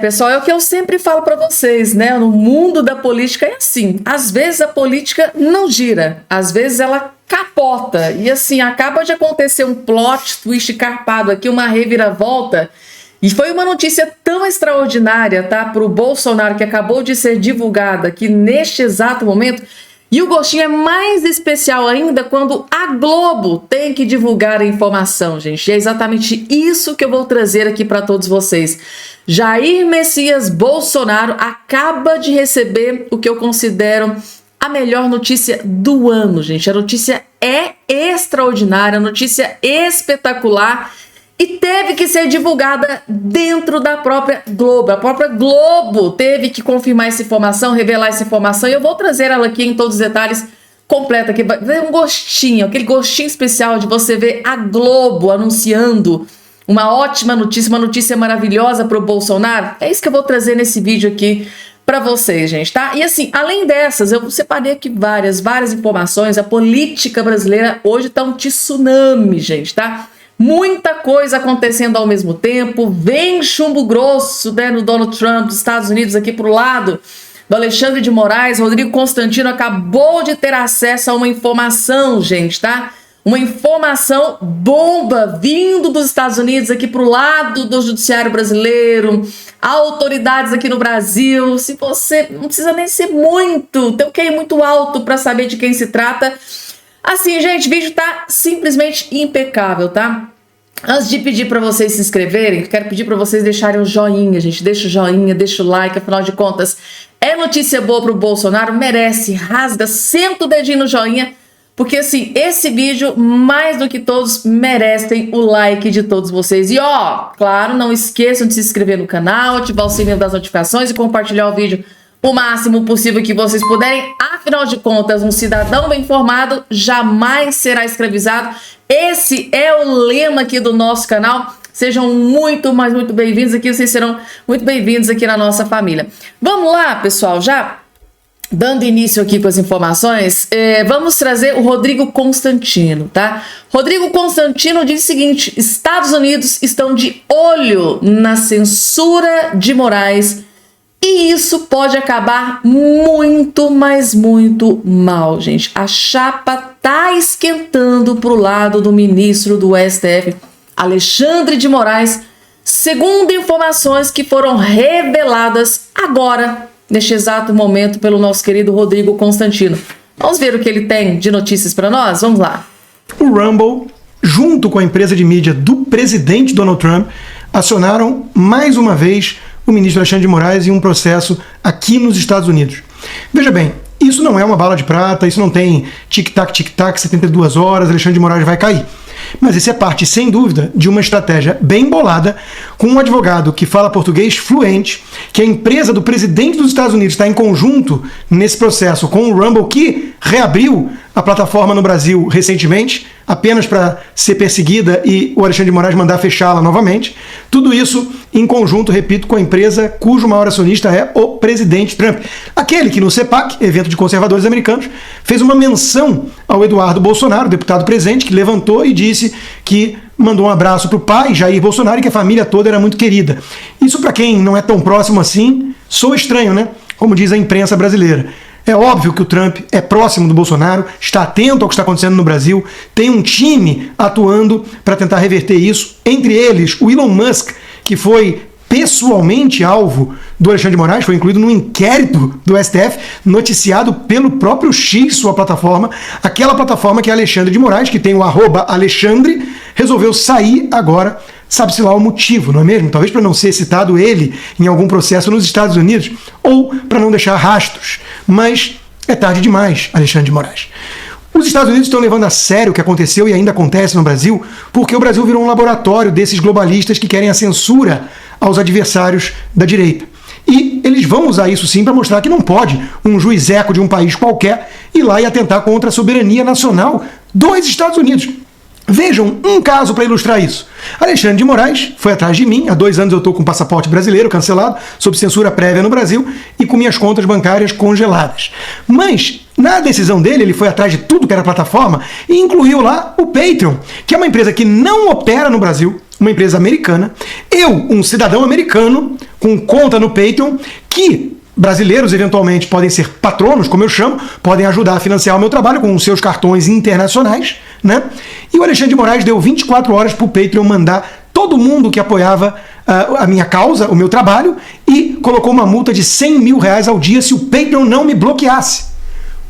Pessoal, é o que eu sempre falo para vocês, né? No mundo da política é assim. Às vezes a política não gira, às vezes ela capota. E assim, acaba de acontecer um plot twist carpado aqui, uma reviravolta. E foi uma notícia tão extraordinária, tá? Para o Bolsonaro, que acabou de ser divulgada aqui neste exato momento. E o gostinho é mais especial ainda quando a Globo tem que divulgar a informação, gente. E é exatamente isso que eu vou trazer aqui para todos vocês. Jair Messias Bolsonaro acaba de receber o que eu considero a melhor notícia do ano, gente. A notícia é extraordinária, a notícia espetacular e teve que ser divulgada dentro da própria Globo. A própria Globo teve que confirmar essa informação, revelar essa informação, e eu vou trazer ela aqui em todos os detalhes completa, aqui vai ter um gostinho, aquele gostinho especial de você ver a Globo anunciando uma ótima notícia, uma notícia maravilhosa para o Bolsonaro. É isso que eu vou trazer nesse vídeo aqui para vocês, gente, tá? E assim, além dessas, eu separei aqui várias informações. A política brasileira hoje tá um tsunami, gente, tá? Muita coisa acontecendo ao mesmo tempo. Vem chumbo grosso, né, no Donald Trump dos Estados Unidos aqui pro lado do Alexandre de Moraes. Rodrigo Constantino acabou de ter acesso a uma informação, gente, tá? Uma informação bomba vindo dos Estados Unidos aqui pro lado do judiciário brasileiro, autoridades aqui no Brasil. Se você não precisa nem ser muito, ter o QI muito alto para saber de quem se trata. Assim, gente, o vídeo tá simplesmente impecável, tá? Antes de pedir para vocês se inscreverem, quero pedir para vocês deixarem o joinha, gente. Deixa o joinha, deixa o like, afinal de contas, é notícia boa pro Bolsonaro, merece, rasga, senta o dedinho no joinha, porque assim, esse vídeo, mais do que todos, merecem o like de todos vocês. E ó, claro, não esqueçam de se inscrever no canal, ativar o sininho das notificações e compartilhar o vídeo o máximo possível que vocês puderem. Afinal de contas, um cidadão bem informado jamais será escravizado. Esse é o lema aqui do nosso canal. Sejam muito bem-vindos aqui, vocês serão muito bem-vindos aqui na nossa família. Vamos lá, pessoal, já dando início aqui com as informações, vamos trazer o Rodrigo Constantino, tá? Rodrigo Constantino diz o seguinte: Estados Unidos estão de olho na censura de Moraes e isso pode acabar muito, mas muito mal, gente. A chapa tá esquentando pro lado do ministro do STF, Alexandre de Moraes, segundo informações que foram reveladas agora, neste exato momento, pelo nosso querido Rodrigo Constantino. Vamos ver o que ele tem de notícias para nós? Vamos lá. O Rumble, junto com a empresa de mídia do presidente Donald Trump, acionaram mais uma vez o ministro Alexandre de Moraes em um processo aqui nos Estados Unidos. Veja bem, isso não é uma bala de prata, isso não tem tic-tac, 72 horas, Alexandre de Moraes vai cair. Mas isso é parte, sem dúvida, de uma estratégia bem bolada, com um advogado que fala português fluente, que a empresa do presidente dos Estados Unidos está em conjunto nesse processo com o Rumble, que reabriu a plataforma no Brasil recentemente, apenas para ser perseguida e o Alexandre de Moraes mandar fechá-la novamente. Tudo isso em conjunto, repito, com a empresa cujo maior acionista é o presidente Trump. Aquele que no CPAC, evento de conservadores americanos, fez uma menção ao Eduardo Bolsonaro, deputado presente, que levantou e disse que mandou um abraço para o pai, Jair Bolsonaro, e que a família toda era muito querida. Isso, para quem não é tão próximo assim, soa estranho, né? Como diz a imprensa brasileira. É óbvio que o Trump é próximo do Bolsonaro, está atento ao que está acontecendo no Brasil, tem um time atuando para tentar reverter isso, entre eles o Elon Musk, que foi pessoalmente alvo do Alexandre de Moraes, foi incluído num inquérito do STF, noticiado pelo próprio X, sua plataforma, aquela plataforma que é Alexandre de Moraes, que tem o @Alexandre, resolveu sair agora, sabe-se lá o motivo, não é mesmo? Talvez para não ser citado ele em algum processo nos Estados Unidos, ou para não deixar rastros, mas é tarde demais, Alexandre de Moraes. Os Estados Unidos estão levando a sério o que aconteceu e ainda acontece no Brasil, porque o Brasil virou um laboratório desses globalistas que querem a censura aos adversários da direita. E eles vão usar isso sim para mostrar que não pode um juizeco de um país qualquer ir lá e atentar contra a soberania nacional dos Estados Unidos. Vejam um caso para ilustrar isso. Alexandre de Moraes foi atrás de mim, há 2 anos eu estou com passaporte brasileiro cancelado, sob censura prévia no Brasil e com minhas contas bancárias congeladas. Mas, na decisão dele, ele foi atrás de tudo que era plataforma e incluiu lá o Patreon, que é uma empresa que não opera no Brasil, uma empresa americana, eu, um cidadão americano, com conta no Patreon, que brasileiros eventualmente podem ser patronos, como eu chamo, podem ajudar a financiar o meu trabalho com os seus cartões internacionais, né? E o Alexandre de Moraes deu 24 horas para o Patreon mandar todo mundo que apoiava a minha causa, o meu trabalho, e colocou uma multa de 100 mil reais ao dia se o Patreon não me bloqueasse.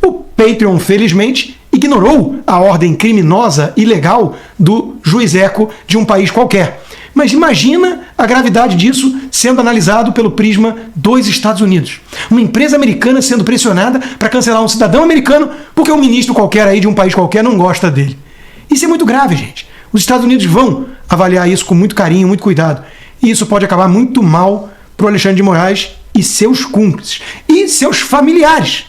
O Patreon, felizmente, ignorou a ordem criminosa e ilegal do juiz Eco de um país qualquer. Mas imagina a gravidade disso sendo analisado pelo prisma dos Estados Unidos. Uma empresa americana sendo pressionada para cancelar um cidadão americano porque um ministro qualquer aí de um país qualquer não gosta dele. Isso é muito grave, gente. Os Estados Unidos vão avaliar isso com muito carinho, muito cuidado. E isso pode acabar muito mal para o Alexandre de Moraes e seus cúmplices. E seus familiares.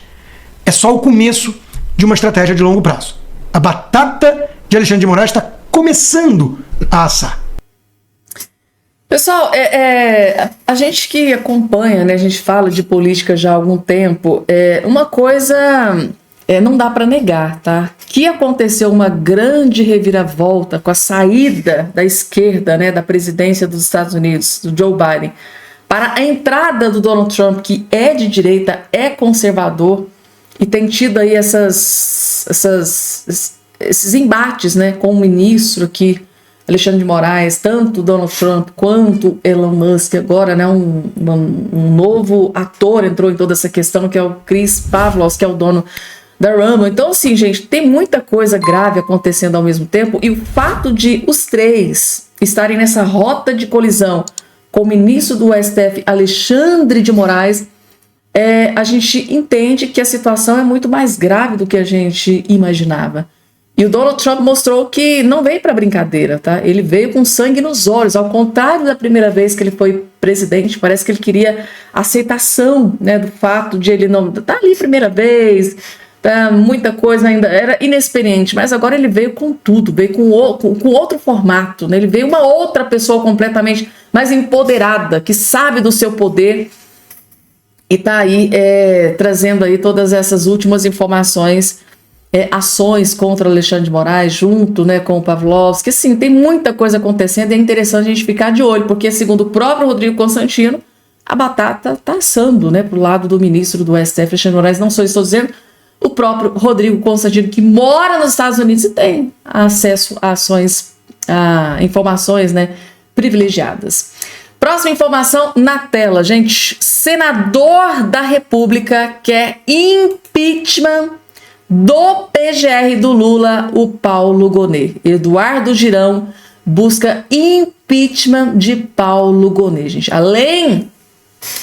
É só o começo de uma estratégia de longo prazo. A batata de Alexandre de Moraes está começando a assar. Pessoal, a gente que acompanha, né, a gente fala de política já há algum tempo, uma coisa não dá para negar, tá? Que aconteceu uma grande reviravolta com a saída da esquerda, né, da presidência dos Estados Unidos, do Joe Biden, para a entrada do Donald Trump, que é de direita, é conservador, e tem tido aí esses embates, né, com o ministro aqui, Alexandre de Moraes, tanto Donald Trump quanto Elon Musk, agora, né, um novo ator entrou em toda essa questão, que é o Chris Pavlos, que é o dono da Rumble. Então, assim, gente, tem muita coisa grave acontecendo ao mesmo tempo, e o fato de os três estarem nessa rota de colisão com o ministro do STF, Alexandre de Moraes, a gente entende que a situação é muito mais grave do que a gente imaginava. E o Donald Trump mostrou que não veio para brincadeira, tá? Ele veio com sangue nos olhos, ao contrário da primeira vez que ele foi presidente. Parece que ele queria aceitação, né, do fato de ele não estar ali primeira vez, tá? Muita coisa ainda era inexperiente, mas agora ele veio com tudo, veio com outro formato, né? Ele veio uma outra pessoa completamente mais empoderada, que sabe do seu poder e tá aí trazendo aí todas essas últimas informações, ações contra Alexandre de Moraes, junto, né, com o Pavlovski. Assim, tem muita coisa acontecendo e é interessante a gente ficar de olho, porque segundo o próprio Rodrigo Constantino, a batata tá assando, né, pro lado do ministro do STF, Alexandre de Moraes. Não só estou dizendo, o próprio Rodrigo Constantino, que mora nos Estados Unidos e tem acesso a ações, a informações, né, privilegiadas. Próxima informação na tela, gente. Senador da República quer impeachment do PGR do Lula, o Paulo Gonet. Eduardo Girão busca impeachment de Paulo Gonet, gente. Além,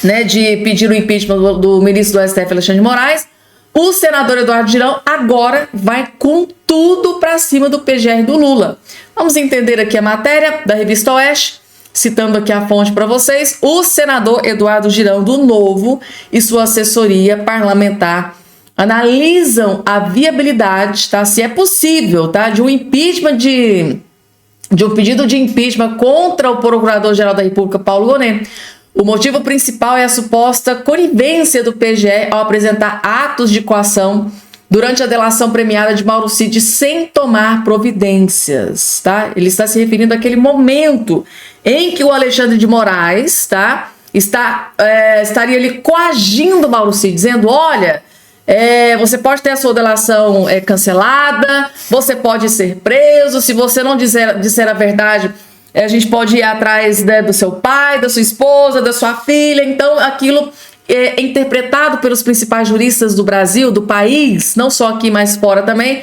né, de pedir o impeachment do ministro do STF, Alexandre de Moraes, o senador Eduardo Girão agora vai com tudo para cima do PGR do Lula. Vamos entender aqui a matéria da Revista Oeste, citando aqui a fonte para vocês. O senador Eduardo Girão, do Novo, e sua assessoria parlamentar analisam a viabilidade, tá, se é possível, tá, de um impeachment de um pedido de impeachment contra o Procurador-Geral da República, Paulo Gonet. O motivo principal é a suposta conivência do PGR ao apresentar atos de coação durante a delação premiada de Mauro Cid sem tomar providências, tá? Ele está se referindo àquele momento em que o Alexandre de Moraes, tá, estaria ali coagindo Mauro Cid, dizendo, olha, você pode ter a sua delação cancelada, você pode ser preso, se você não disser a verdade, a gente pode ir atrás, né, do seu pai, da sua esposa, da sua filha. Então aquilo é interpretado pelos principais juristas do Brasil, do país, não só aqui, mas fora também,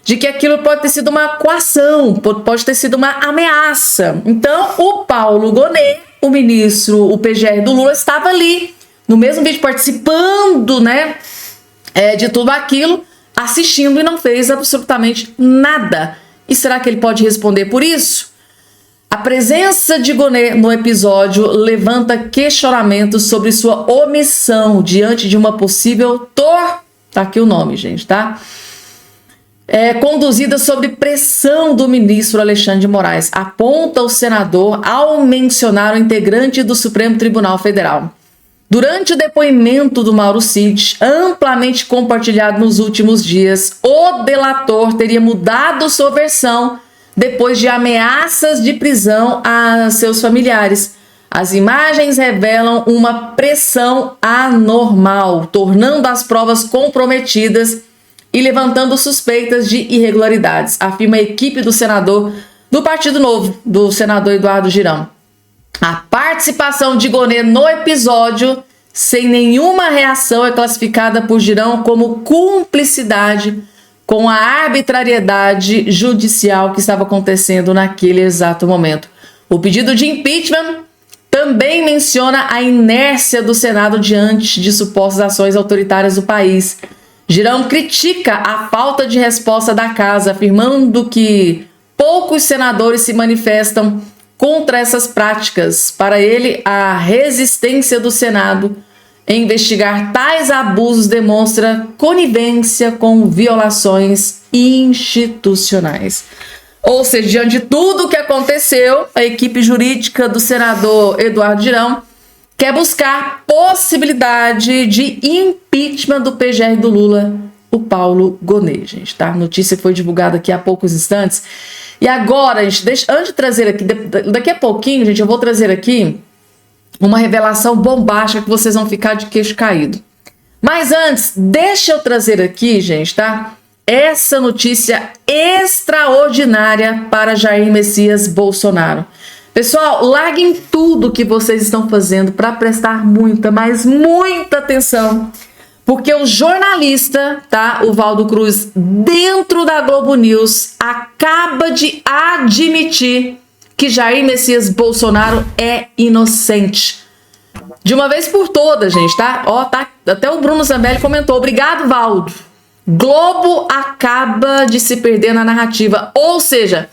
de que aquilo pode ter sido uma coação, pode ter sido uma ameaça. Então o Paulo Gonet, o ministro, o PGR do Lula, estava ali, no mesmo vídeo, participando, né, de tudo aquilo, assistindo, e não fez absolutamente nada. E será que ele pode responder por isso? A presença de Gonet no episódio levanta questionamentos sobre sua omissão diante de uma possível tá aqui o nome, gente, tá? Conduzida sob pressão do ministro Alexandre de Moraes, aponta o senador ao mencionar o integrante do Supremo Tribunal Federal. Durante o depoimento do Mauro Cid, amplamente compartilhado nos últimos dias, o delator teria mudado sua versão depois de ameaças de prisão a seus familiares. As imagens revelam uma pressão anormal, tornando as provas comprometidas e levantando suspeitas de irregularidades, afirma a equipe do senador do Partido Novo, do senador Eduardo Girão. A participação de Gonê no episódio, sem nenhuma reação, é classificada por Girão como cumplicidade com a arbitrariedade judicial que estava acontecendo naquele exato momento. O pedido de impeachment também menciona a inércia do Senado diante de supostas ações autoritárias do país. Girão critica a falta de resposta da casa, afirmando que poucos senadores se manifestam contra essas práticas. Para ele, a resistência do Senado em investigar tais abusos demonstra conivência com violações institucionais. Ou seja, diante de tudo o que aconteceu, a equipe jurídica do senador Eduardo Girão quer buscar possibilidade de impeachment do PGR do Lula, o Paulo Gonê, gente, tá? A notícia foi divulgada aqui há poucos instantes. E agora, gente, antes de trazer aqui, daqui a pouquinho, gente, eu vou trazer aqui uma revelação bombástica que vocês vão ficar de queixo caído. Mas antes, deixa eu trazer aqui, gente, tá? Essa notícia extraordinária para Jair Messias Bolsonaro. Pessoal, larguem tudo que vocês estão fazendo para prestar muita, mas muita atenção, porque o jornalista, tá, o Valdo Cruz, dentro da Globo News, acaba de admitir que Jair Messias Bolsonaro é inocente. De uma vez por todas, gente, tá? Ó, tá, até o Bruno Zambelli comentou. Obrigado, Valdo. Globo acaba de se perder na narrativa. Ou seja,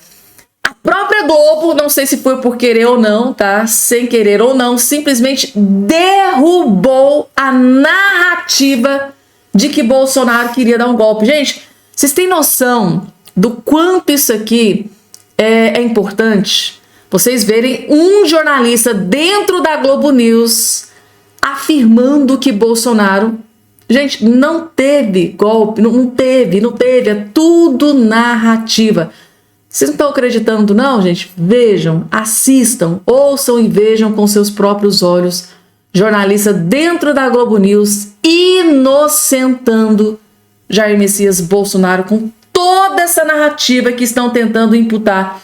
a própria Globo, não sei se foi por querer ou não, tá? Sem querer ou não, simplesmente derrubou a narrativa de que Bolsonaro queria dar um golpe. Gente, vocês têm noção do quanto isso aqui é importante? Vocês verem um jornalista dentro da Globo News afirmando que Bolsonaro... Gente, não teve golpe, não teve, é tudo narrativa. Vocês não estão acreditando não, gente? Vejam, assistam, ouçam e vejam com seus próprios olhos. Jornalista dentro da Globo News inocentando Jair Messias Bolsonaro com toda essa narrativa que estão tentando imputar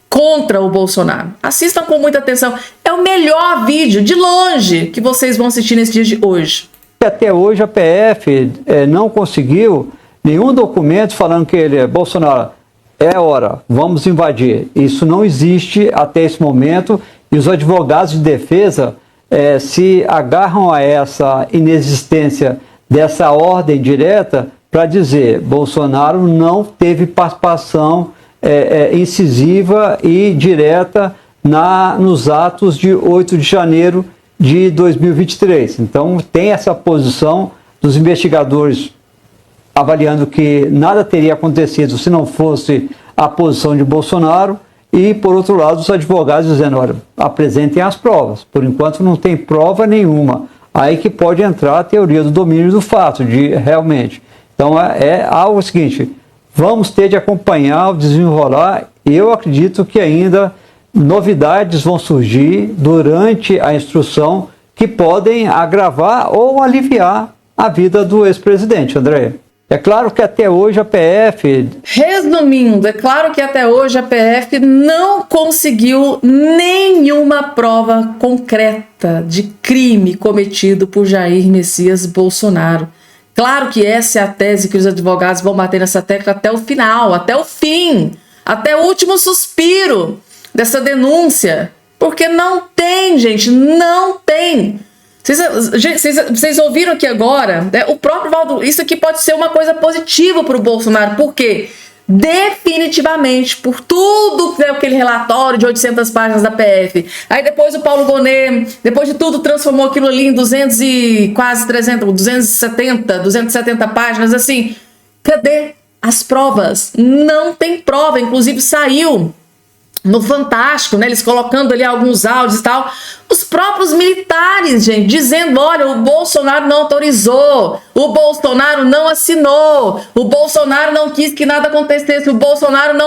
contra o Bolsonaro. Assistam com muita atenção. É o melhor vídeo, de longe, que vocês vão assistir nesse dia de hoje. Até hoje a PF não conseguiu nenhum documento falando que ele é Bolsonaro. É hora, vamos invadir. Isso não existe até esse momento e os advogados de defesa se agarram a essa inexistência dessa ordem direta para dizer Bolsonaro não teve participação incisiva e direta nos atos de 8 de janeiro de 2023. Então tem essa posição dos investigadores avaliando que nada teria acontecido se não fosse a posição de Bolsonaro e, por outro lado, os advogados dizendo, olha, apresentem as provas. Por enquanto não tem prova nenhuma. Aí que pode entrar a teoria do domínio do fato, de realmente. Então é algo seguinte, vamos ter de acompanhar o desenrolar e eu acredito que ainda novidades vão surgir durante a instrução que podem agravar ou aliviar a vida do ex-presidente, André. É claro que até hoje a PF... Resumindo, é claro que até hoje a PF não conseguiu nenhuma prova concreta de crime cometido por Jair Messias Bolsonaro. Claro que essa é a tese que os advogados vão bater nessa tecla até o final, até o fim, até o último suspiro dessa denúncia, porque não tem, gente, não tem. Vocês ouviram aqui agora, né, o próprio Valdo, isso aqui pode ser uma coisa positiva para o Bolsonaro, porque definitivamente, por tudo que é aquele relatório de 800 páginas da PF, aí depois o Paulo Gonê, depois de tudo, transformou aquilo ali em 200 e quase 300, 270 páginas, assim, cadê as provas? Não tem prova, inclusive saiu no Fantástico, né, eles colocando ali alguns áudios e tal, os próprios militares, gente, dizendo, olha, o Bolsonaro não autorizou, o Bolsonaro não assinou, o Bolsonaro não quis que nada acontecesse, o Bolsonaro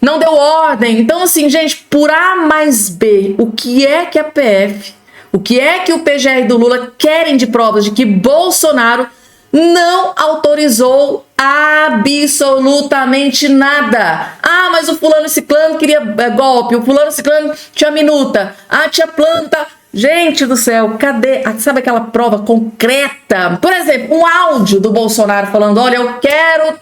não deu ordem. Então, assim, gente, por A mais B, o que é que a PF, o que é que o PGR do Lula querem de provas de que Bolsonaro não autorizou absolutamente nada? Ah, mas o fulano e ciclano queria golpe, o fulano e ciclano tinha minuta, tinha planta. Gente do céu, cadê? Sabe aquela prova concreta? Por exemplo, um áudio do Bolsonaro falando, olha, eu quero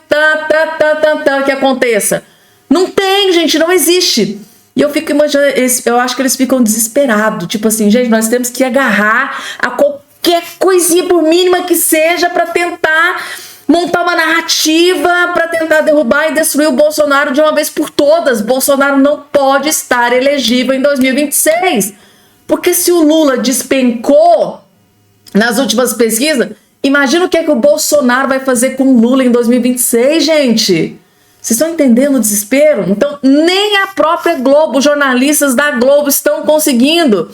que aconteça. Não tem, gente, não existe. E eu fico imaginando, eu acho que eles ficam desesperados. Tipo assim, gente, nós temos que agarrar a qualquer coisinha, por mínima que seja, para tentar montar uma narrativa, para tentar derrubar e destruir o Bolsonaro de uma vez por todas. Bolsonaro não pode estar elegível em 2026. Porque se o Lula despencou nas últimas pesquisas, imagina o que é que o Bolsonaro vai fazer com o Lula em 2026, gente. Vocês estão entendendo o desespero? Então, nem a própria Globo, os jornalistas da Globo estão conseguindo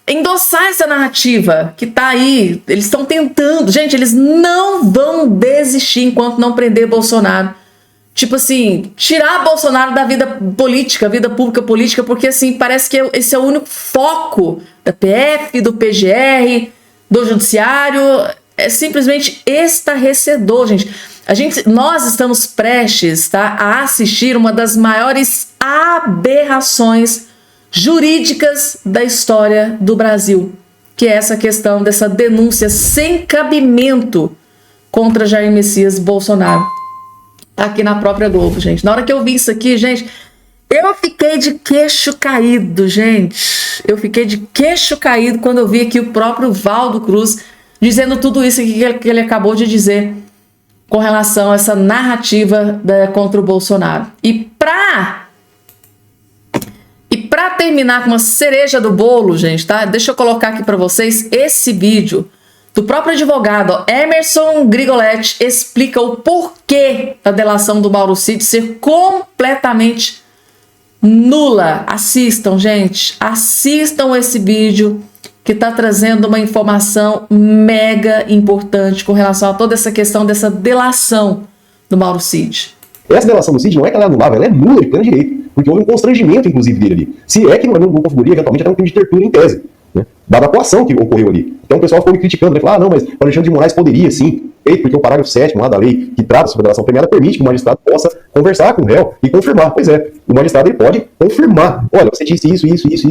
endossar essa narrativa que tá aí. Eles estão tentando. Gente, eles não vão desistir enquanto não prender Bolsonaro. Tipo assim, tirar Bolsonaro da vida política, vida pública política, porque assim, parece que esse é o único foco da PF, do PGR, do Judiciário. É simplesmente estarrecedor, gente. Nós estamos prestes, tá, a assistir uma das maiores aberrações jurídicas da história do Brasil, que é essa questão dessa denúncia sem cabimento contra Jair Messias Bolsonaro. Aqui na própria Globo, gente. Na hora que eu vi isso aqui, gente, eu fiquei de queixo caído, gente. Eu fiquei de queixo caído quando eu vi aqui o próprio Valdo Cruz dizendo tudo isso que ele acabou de dizer com relação a essa narrativa contra o Bolsonaro. E para terminar com uma cereja do bolo, gente, tá? Deixa eu colocar aqui para vocês esse vídeo do próprio advogado Emerson Grigoletti, explica o porquê da delação do Mauro Cid ser completamente nula. Assistam, gente, assistam esse vídeo que está trazendo uma informação mega importante com relação a toda essa questão dessa delação do Mauro Cid. Essa delação do Cid não é que ela é anulável, ela é nula de pleno direito, porque houve um constrangimento, inclusive, dele ali. Se é que não configuraria eventualmente até um crime de tortura em tese, né? Dada a coação que ocorreu ali. Então o pessoal ficou me criticando, né? Falou, não, mas o Alexandre de Moraes poderia sim, porque o parágrafo 7º lá da lei que trata sobre a delação premiada permite que o magistrado possa conversar com o réu e confirmar. Pois é, o magistrado ele pode confirmar. Olha, você disse isso,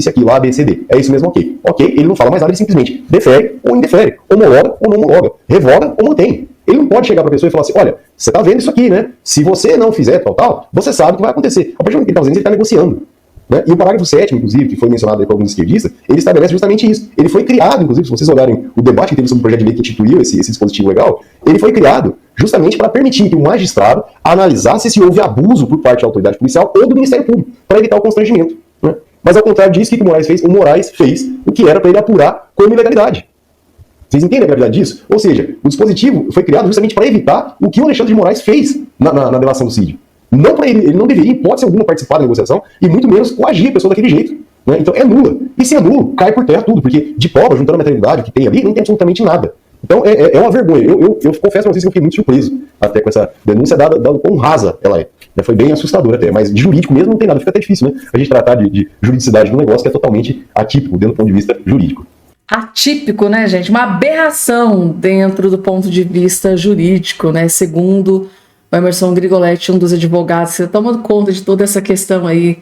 aquilo, A, B, C, D. É isso mesmo, ok. Ok, ele não fala mais nada, ele simplesmente defere ou indefere, homologa ou não homologa, revoga ou mantém. Ele não pode chegar para a pessoa e falar assim, olha, você está vendo isso aqui, né? Se você não fizer tal, você sabe o que vai acontecer. A partir do momento que ele está fazendo, ele está negociando. Né? E o parágrafo 7º, inclusive, que foi mencionado aí por alguns esquerdistas, ele estabelece justamente isso. Ele foi criado, inclusive, se vocês olharem o debate que teve sobre o projeto de lei que instituiu esse dispositivo legal, ele foi criado justamente para permitir que o magistrado analisasse se houve abuso por parte da autoridade policial ou do Ministério Público, para evitar o constrangimento. Né? Mas ao contrário disso, o que o Moraes fez? O Moraes fez o que era para ele apurar como ilegalidade. Vocês entendem a gravidade disso? Ou seja, o dispositivo foi criado justamente para evitar o que o Alexandre de Moraes fez na delação do Cid. Não para ele não deveria, em hipótese alguma, participar da negociação e muito menos coagir a pessoa daquele jeito. Né? Então é nula. E se é nulo, cai por terra tudo, porque de prova, juntando a materialidade que tem ali, não tem absolutamente nada. Então é uma vergonha. Eu confesso para vocês que eu fiquei muito surpreso até com essa denúncia dada quão rasa ela é. Foi bem assustador até, mas de jurídico mesmo não tem nada. Fica até difícil, né? A gente tratar de juridicidade do negócio que é totalmente atípico dentro do ponto de vista jurídico. Atípico, né, gente? Uma aberração dentro do ponto de vista jurídico, né? Segundo o Emerson Grigoletti, um dos advogados, que está tomando conta de toda essa questão aí,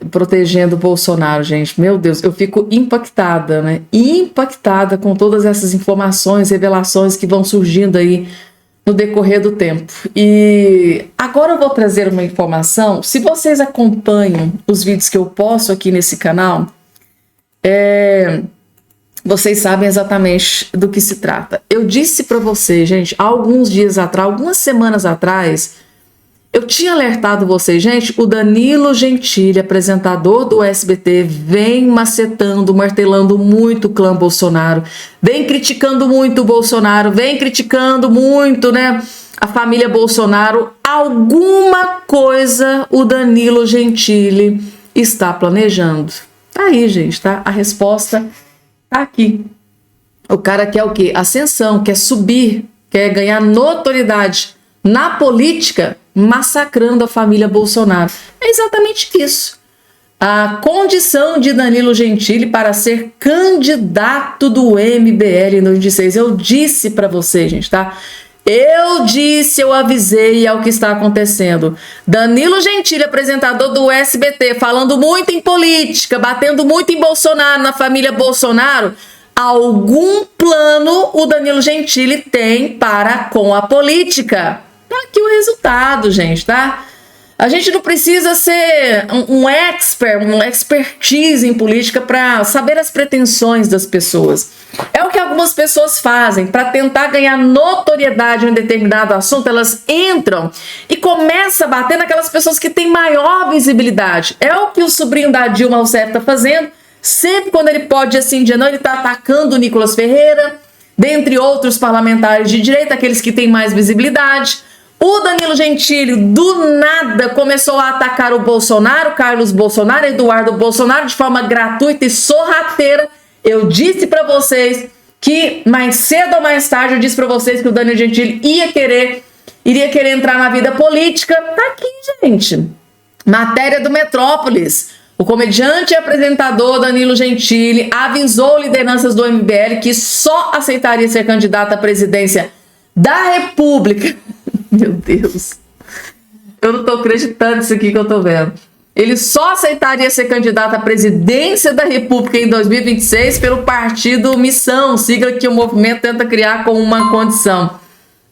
protegendo o Bolsonaro, gente. Meu Deus, eu fico impactada, né? Impactada com todas essas informações, revelações que vão surgindo aí no decorrer do tempo. E agora eu vou trazer uma informação. Se vocês acompanham os vídeos que eu posto aqui nesse canal, vocês sabem exatamente do que se trata. Eu disse para vocês, gente, há alguns dias atrás, algumas semanas atrás, eu tinha alertado vocês, gente, o Danilo Gentili, apresentador do SBT, vem macetando, martelando muito o clã Bolsonaro, vem criticando muito o Bolsonaro, vem criticando muito, né, a família Bolsonaro. Alguma coisa o Danilo Gentili está planejando. Tá aí, gente, tá? A resposta tá aqui. O cara quer o quê? Ascensão, quer subir, quer ganhar notoriedade na política massacrando a família Bolsonaro. É exatamente isso. A condição de Danilo Gentili para ser candidato do MBL em 2016. Eu disse para vocês, gente, tá? Eu avisei, é o que está acontecendo. Danilo Gentili, apresentador do SBT, falando muito em política, batendo muito em Bolsonaro, na família Bolsonaro. Algum plano o Danilo Gentili tem para com a política. Tá aqui o resultado, gente, tá? A gente não precisa ser um expertise em política para saber as pretensões das pessoas. É o que algumas pessoas fazem para tentar ganhar notoriedade em um determinado assunto. Elas entram e começam a bater naquelas pessoas que têm maior visibilidade. É o que o sobrinho da Dilma Rousseff está fazendo. Sempre quando ele pode, assim, dia não, ele está atacando o Nicolas Ferreira, dentre outros parlamentares de direita, aqueles que têm mais visibilidade. O Danilo Gentili, do nada, começou a atacar o Bolsonaro, Carlos Bolsonaro, Eduardo Bolsonaro, de forma gratuita e sorrateira. Eu disse para vocês que mais cedo ou mais tarde, eu disse para vocês que o Danilo Gentili iria querer entrar na vida política. Tá aqui, gente. Matéria do Metrópolis. O comediante e apresentador Danilo Gentili avisou lideranças do MBL que só aceitaria ser candidato à presidência da República. Meu Deus, eu não tô acreditando nisso aqui que eu tô vendo. Ele só aceitaria ser candidato à presidência da República em 2026 pelo partido Missão, sigla que o movimento tenta criar como uma condição.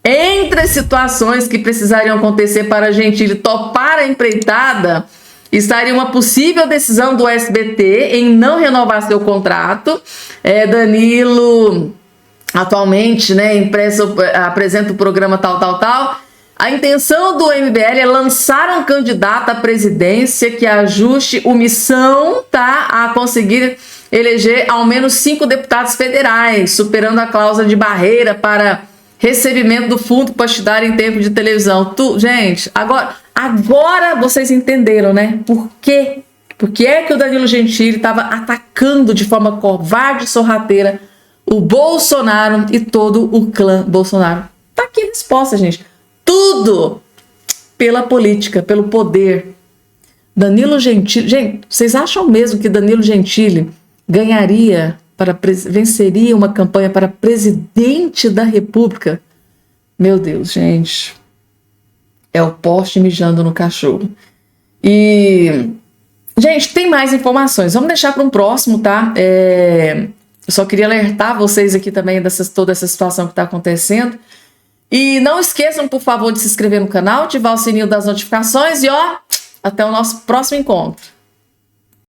Entre as situações que precisariam acontecer para Gentili topar a empreitada, estaria uma possível decisão do SBT em não renovar seu contrato. Danilo, atualmente, né, apresenta o programa tal. A intenção do MBL é lançar um candidato à presidência que ajuste o Missão, tá, a conseguir eleger ao menos 5 deputados federais, superando a cláusula de barreira para recebimento do fundo partidário em tempo de televisão. Gente, agora vocês entenderam, né? Por quê? Porque é que o Danilo Gentili estava atacando de forma covarde e sorrateira o Bolsonaro e todo o clã Bolsonaro. Tá aqui a resposta, gente. Tudo pela política, pelo poder. Danilo Gentili... Gente, vocês acham mesmo que Danilo Gentili venceria uma campanha para presidente da República? Meu Deus, gente. É o poste mijando no cachorro. E... gente, tem mais informações. Vamos deixar para um próximo, tá? Eu só queria alertar vocês aqui também toda essa situação que está acontecendo. E não esqueçam, por favor, de se inscrever no canal, ativar o sininho das notificações e, até o nosso próximo encontro.